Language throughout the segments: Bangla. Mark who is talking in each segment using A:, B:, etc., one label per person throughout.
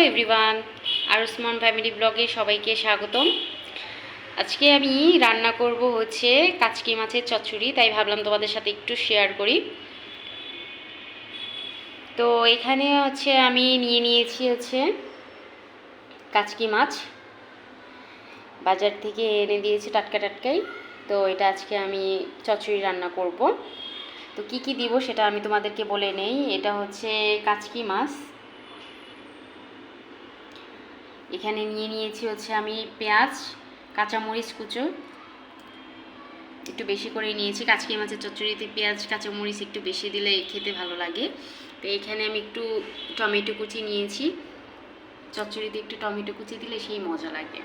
A: এভরিওয়ান, আরুসমান ফ্যামিলি ব্লগে সবাইকে স্বাগতম। আজকে আমি রান্না করব হচ্ছে কাচকি মাছের চচ্চড়ি, তাই ভাবলাম তোমাদের সাথে একটু শেয়ার করি। তো এখানে হচ্ছে আমি নিয়েছি হচ্ছে কাচকি মাছ, বাজার থেকে এনে দিয়েছি টাটকাই। তো এটা আজকে আমি চচ্চড়ি রান্না করব। তো কি কি দিব সেটা আমি তোমাদেরকে বলে নেই। এটা হচ্ছে কাচকি মাছ, এখানে নিয়েছি হচ্ছে আমি পেঁয়াজ, কাঁচামরিচ কুচো একটু বেশি করে নিয়েছি। কাচকি মাছের চচ্চড়িতে পেঁয়াজ কাঁচামরিচ একটু বেশি দিলে খেতে ভালো লাগে। তো এখানে আমি একটু টমেটো কুচি নিয়েছি, চচ্চড়িতে একটু টমেটো কুচি দিলে সেই মজা লাগে।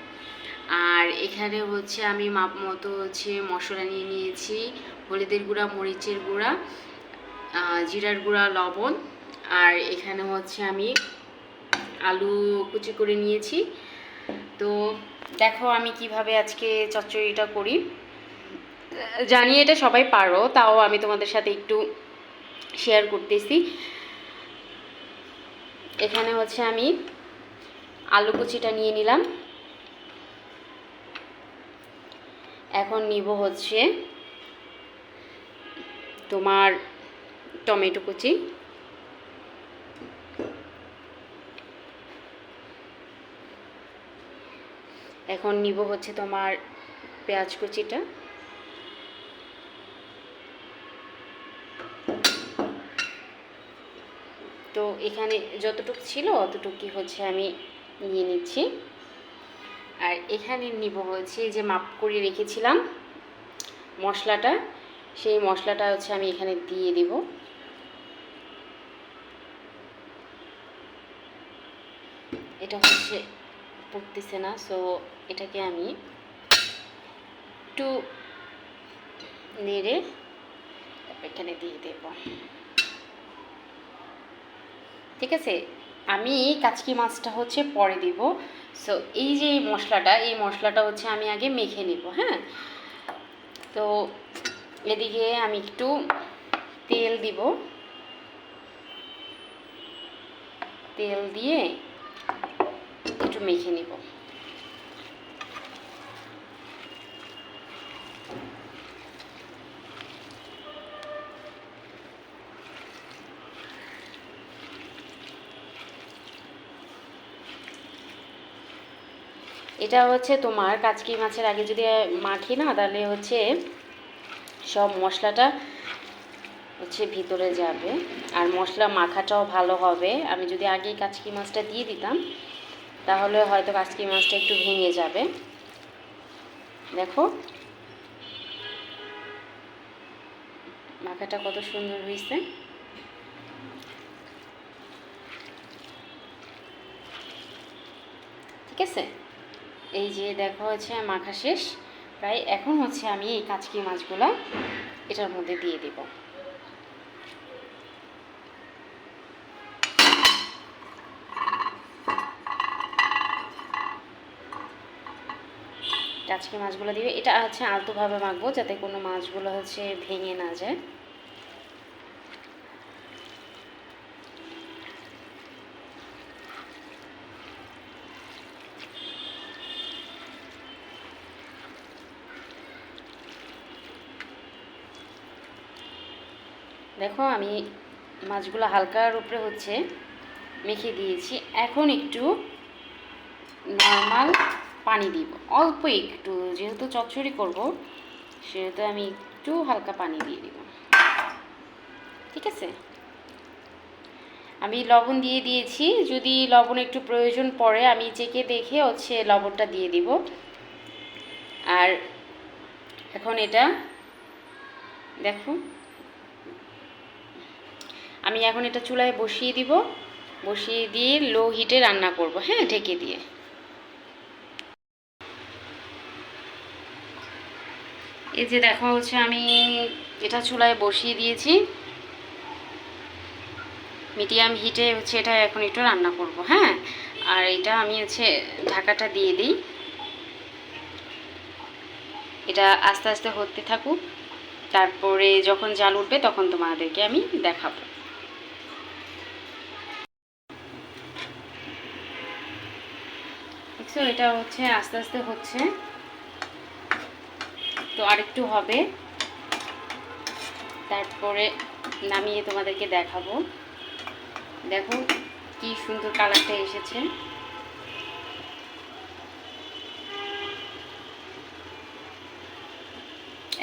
A: আর এখানে হচ্ছে আমি মাপ মতো হচ্ছে মশলা নিয়েছি, হলুদের গুঁড়া, মরিচের গুঁড়া, জিরার গুঁড়া, লবণ। আর এখানে হচ্ছে আমি আলু কুচি করে নিয়েছি। তো দেখো আমি কিভাবে আজকে চচ্চড়িটা করি। জানি এটা সবাই পারো, তাও আমি তোমাদের সাথে একটু শেয়ার করতেছি। এখানে হচ্ছে আমি আলু কুচিটা নিয়ে নিলাম। এখন নিব হচ্ছে তোমার টমেটো কুচি, এখন নিব হচ্ছে তোমার পেঁয়াজ কুচিটা, তো এখানে যতটুকু ছিল অতটুকুই হচ্ছে আমি নিয়ে নিচ্ছি। আর এখানে নিব হচ্ছে যে মাপ করে রেখেছিলাম মশলাটা, সেই মশলাটা হচ্ছে আমি এখানে দিয়ে দিব। এটা হচ্ছে পড়তেছে না, সো এটাকে আমি একটু নেড়ে এখানে দিয়ে দেব। ঠিক আছে, আমি কাচকি মাছটা হচ্ছে পরে দিব। সো এই যে এই মশলাটা হচ্ছে আমি আগে মেখে নেব। হ্যাঁ, তো এদিকে আমি একটু তেল দিব, তেল দিয়ে একটু মেখে নিব। এটা হচ্ছে তোমার কাচকি মাছের আগে যদি মাখি না, তাহলে হচ্ছে সব মশলাটা হচ্ছে ভিতরে যাবে, আর মশলা মাখাটাও ভালো হবে। আমি যদি আগেই কাচকি মাছটা দিয়ে দিতাম তাহলে হয়তো কাচকি মাছটা একটু ভেঙে যাবে। দেখো মাখাটা কত সুন্দর হয়েছে। ঠিক আছে, এই যে দেখো হচ্ছে মাখা শেষ প্রায়। এখন হচ্ছে আমি এই কাচকি মাছগুলো এটার মধ্যে দিয়ে দেব। কাচকি মাছগুলো দিবে, এটা হচ্ছে আলতোভাবে মাখবো যাতে কোনো মাছগুলো হচ্ছে ভেঙে না যায়। দেখো আমি মাছগুলো হালকার উপরে হচ্ছে মেখে দিয়েছি। এখন একটু নর্মাল পানি দিব, অল্প একটু, যেহেতু চচ্চড়ি করব সেহেতু আমি একটু হালকা পানি দিয়ে দিব। ঠিক আছে, আমি লবণ দিয়ে দিয়েছি, যদি লবণ একটু প্রয়োজন পড়ে আমি চেখে দেখে হচ্ছে লবণটা দিয়ে দিব। আর এখন এটা দেখো আমি এখন এটা চুলায় বসিয়ে দিব, বসিয়ে দিয়ে লো হিটে রান্না করব। হ্যাঁ, ঢেকে দিয়ে। এই যে দেখো হচ্ছে আমি এটা চুলায় বসিয়ে দিয়েছি, মিডিয়াম হিটে হচ্ছে এটা এখন একটু রান্না করব। হ্যাঁ, আর এটা আমি হচ্ছে ঢাকাটা দিয়ে দিই, এটা আস্তে আস্তে হতে থাকুক, তারপরে যখন জাল উঠবে তখন তোমাদেরকে আমি দেখাবো। দেখছো এটা হচ্ছে আস্তে আস্তে হচ্ছে, তো আরেকটু হবে, তারপরে নামিয়ে তোমাদেরকে দেখাবো। দেখো কি সুন্দর কালারটা এসেছে।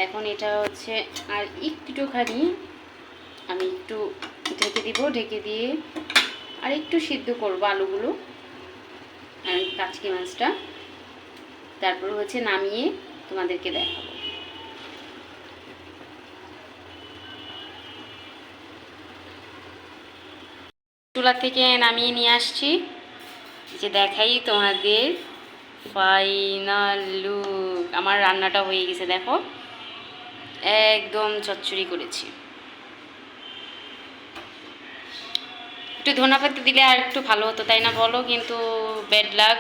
A: এখন এটা হচ্ছে আর একটুখানি আমি একটু ঢেকে দিব, ঢেকে দিয়ে আর একটু সিদ্ধ করবো আলুগুলো আর কাচকি মাছটা, তারপর হচ্ছে নামিয়ে তোমাদেরকে দেখাবো। চুলা থেকে নামিয়ে নিয়ে আসছি, যে দেখাই তোমাদের ফাইনাল লুক। আমার রান্নাটা হয়ে গেছে, দেখো একদম চচ্চড়ি করেছি। একটু ধনেপাতা দিলে আর একটু ভালো হতো, তাই না বলো? কিন্তু ব্যাড লাক,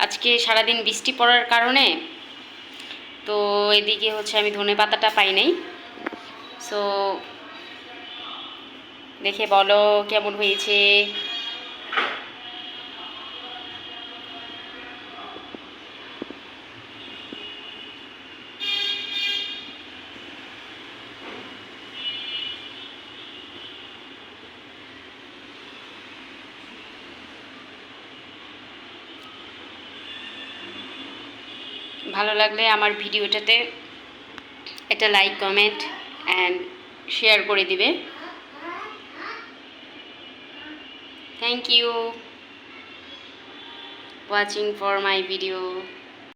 A: আজকে সারাদিন বৃষ্টি পড়ার কারণে তো এদিকে হচ্ছে আমি ধনেপাতাটা পাই নাই। সো দেখে বলো কেমন হয়েছে। ভালো লাগলে আমার ভিডিওটাতে একটা লাইক, কমেন্ট অ্যান্ড শেয়ার করে দিবে। Thank you watching for my video.